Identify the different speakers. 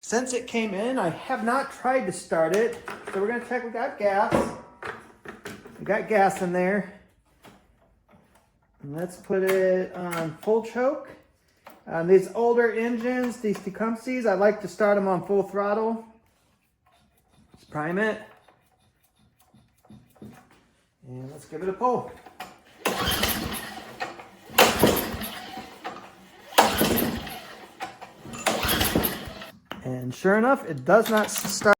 Speaker 1: Since it came in, I have not tried to start it. So we're gonna check, we got gas. We got gas in there. And let's put it on full choke. These older engines, these Tecumsehs, I like to start them on full throttle. Let's prime it. And let's give it a pull. And sure enough, it does not start.